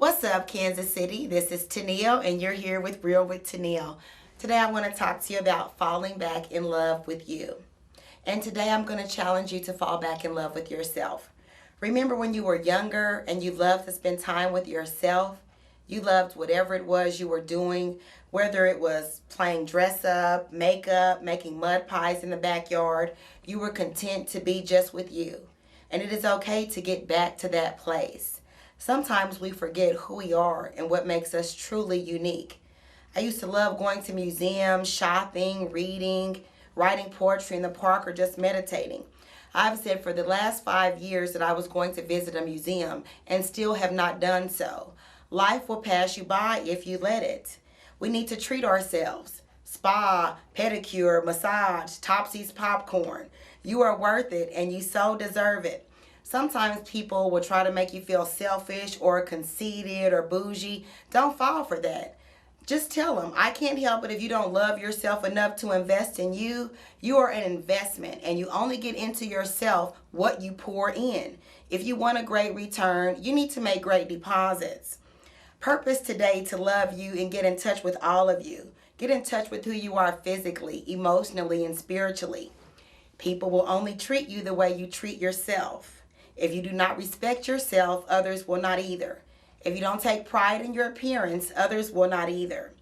What's up, Kansas City? This is Tennille, and you're here with Real with Tennille. Today, I want to talk to you about falling back in love with you. And today, I'm going to challenge you to fall back in love with yourself. Remember when you were younger and you loved to spend time with yourself? You loved whatever it was you were doing, whether it was playing dress up, makeup, making mud pies in the backyard. You were content to be just with you. And it is okay to get back to that place. Sometimes we forget who we are and what makes us truly unique. I used to love going to museums, shopping, reading, writing poetry in the park, or just meditating. I've said for the last 5 years that I was going to visit a museum and still have not done so. Life will pass you by if you let it. We need to treat ourselves. Spa, pedicure, massage, Topsy's popcorn. You are worth it and you so deserve it. Sometimes people will try to make you feel selfish or conceited or bougie. Don't fall for that. Just tell them, I can't help it if you don't love yourself enough to invest in you. You are an investment, and you only get into yourself what you pour in. If you want a great return, you need to make great deposits. Purpose today to love you and get in touch with all of you. Get in touch with who you are physically, emotionally, and spiritually. People will only treat you the way you treat yourself. If you do not respect yourself, others will not either. If you don't take pride in your appearance, others will not either.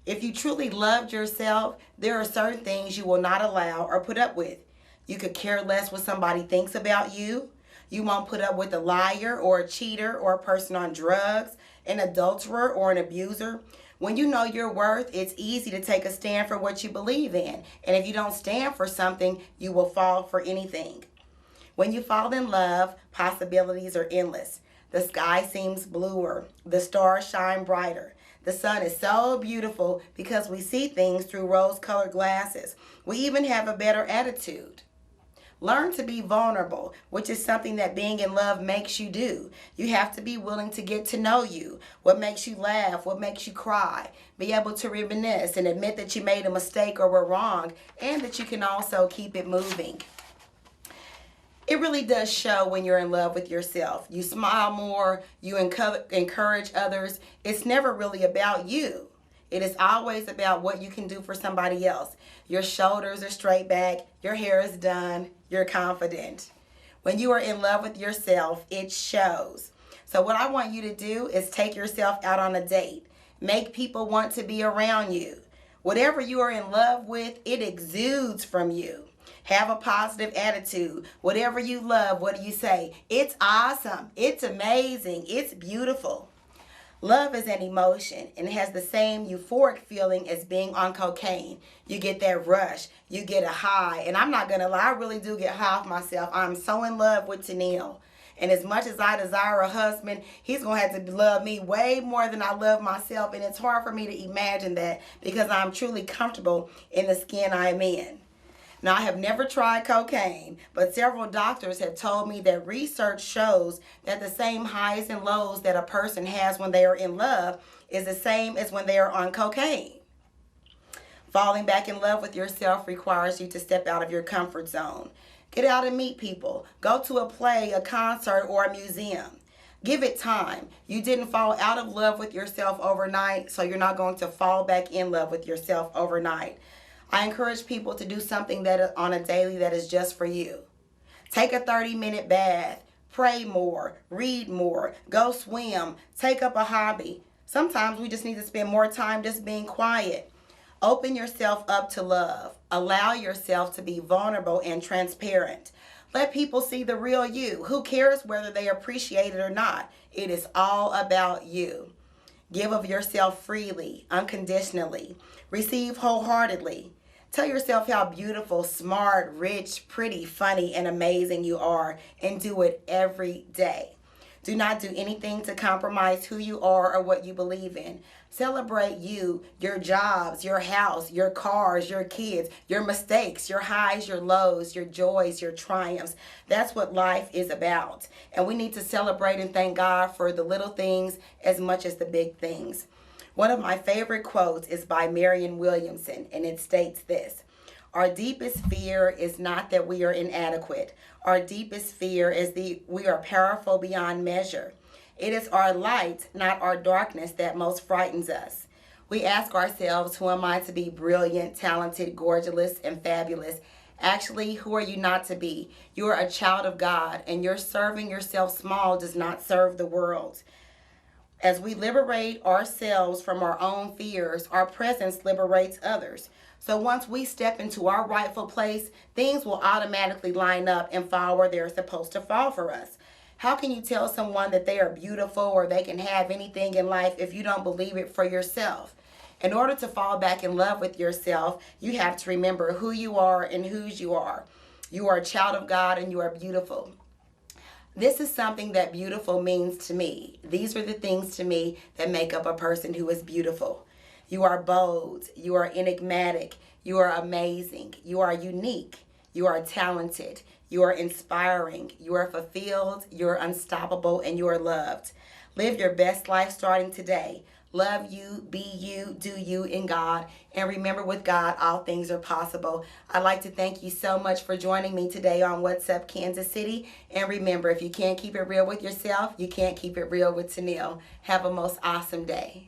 If you truly loved yourself, there are certain things you will not allow or put up with. You could care less what somebody thinks about you. You won't put up with a liar or a cheater or a person on drugs, an adulterer or an abuser. When you know your worth, it's easy to take a stand for what you believe in. And if you don't stand for something, you will fall for anything. When you fall in love, possibilities are endless. The sky seems bluer. The stars shine brighter. The sun is so beautiful because we see things through rose-colored glasses. We even have a better attitude. Learn to be vulnerable, which is something that being in love makes you do. You have to be willing to get to know you. What makes you laugh? What makes you cry? Be able to reminisce and admit that you made a mistake or were wrong, and that you can also keep it moving. It really does show when you're in love with yourself. You smile more, you encourage others. It's never really about you. It is always about what you can do for somebody else. Your shoulders are straight back, your hair is done, you're confident. When you are in love with yourself, it shows. So what I want you to do is take yourself out on a date. Make people want to be around you. Whatever you are in love with, it exudes from you. Have a positive attitude. Whatever you love, what do you say? It's awesome. It's amazing. It's beautiful. Love is an emotion, and it has the same euphoric feeling as being on cocaine. You get that rush. You get a high. And I'm not going to lie, I really do get high off myself. I'm so in love with Tennille. And as much as I desire a husband, he's going to have to love me way more than I love myself. And it's hard for me to imagine that because I'm truly comfortable in the skin I'm in. Now, I have never tried cocaine, but several doctors have told me that research shows that the same highs and lows that a person has when they are in love is the same as when they are on cocaine. Falling back in love with yourself requires you to step out of your comfort zone. Get out and meet people. Go to a play, a concert, or a museum. Give it time. You didn't fall out of love with yourself overnight, so you're not going to fall back in love with yourself overnight. I encourage people to do something that on a daily that is just for you. Take a 30-minute bath, pray more, read more, go swim, take up a hobby. Sometimes we just need to spend more time just being quiet. Open yourself up to love. Allow yourself to be vulnerable and transparent. Let people see the real you. Who cares whether they appreciate it or not? It is all about you. Give of yourself freely, unconditionally. Receive wholeheartedly. Tell yourself how beautiful, smart, rich, pretty, funny, and amazing you are, and do it every day. Do not do anything to compromise who you are or what you believe in. Celebrate you, your jobs, your house, your cars, your kids, your mistakes, your highs, your lows, your joys, your triumphs. That's what life is about. And we need to celebrate and thank God for the little things as much as the big things. One of my favorite quotes is by Marianne Williamson, and it states this: Our deepest fear is not that we are inadequate. Our deepest fear is we are powerful beyond measure. It is our light, not our darkness, that most frightens us. We ask ourselves, who am I to be brilliant, talented, gorgeous, and fabulous? Actually, who are you not to be? You are a child of God, and your serving yourself small does not serve the world. As we liberate ourselves from our own fears, our presence liberates others. So once we step into our rightful place, things will automatically line up and fall where they're supposed to fall for us. How can you tell someone that they are beautiful or they can have anything in life if you don't believe it for yourself? In order to fall back in love with yourself, you have to remember who you are and whose you are. You are a child of God and you are beautiful. This is something that beautiful means to me. These are the things to me that make up a person who is beautiful. You are bold. You are enigmatic. You are amazing. You are unique. You are talented. You are inspiring. You are fulfilled. You are unstoppable, and you are loved. Live your best life starting today. Love you, be you, do you in God, and remember, with God, all things are possible. I'd like to thank you so much for joining me today on What's Up Kansas City. And remember, if you can't keep it real with yourself, you can't keep it real with Tennille. Have a most awesome day.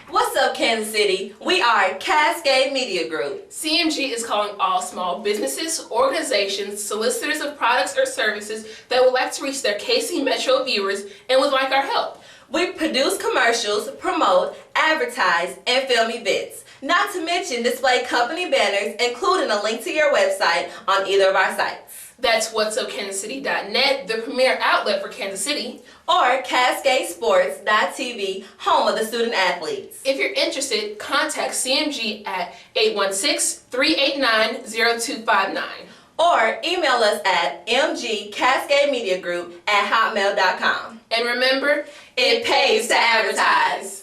What's up, Kansas City? We are Cascade Media Group. CMG is calling all small businesses, organizations, solicitors of products or services that would like to reach their KC Metro viewers and would like our help. We produce commercials, promote, advertise, and film events. Not to mention display company banners, including a link to your website on either of our sites. That's whatsupkansascity.net, the premier outlet for Kansas City. Or CascadeSports.tv, home of the student athletes. If you're interested, contact CMG at 816-389-0259. Or email us at mgcascademediagroup@hotmail.com. And remember, It pays to advertise.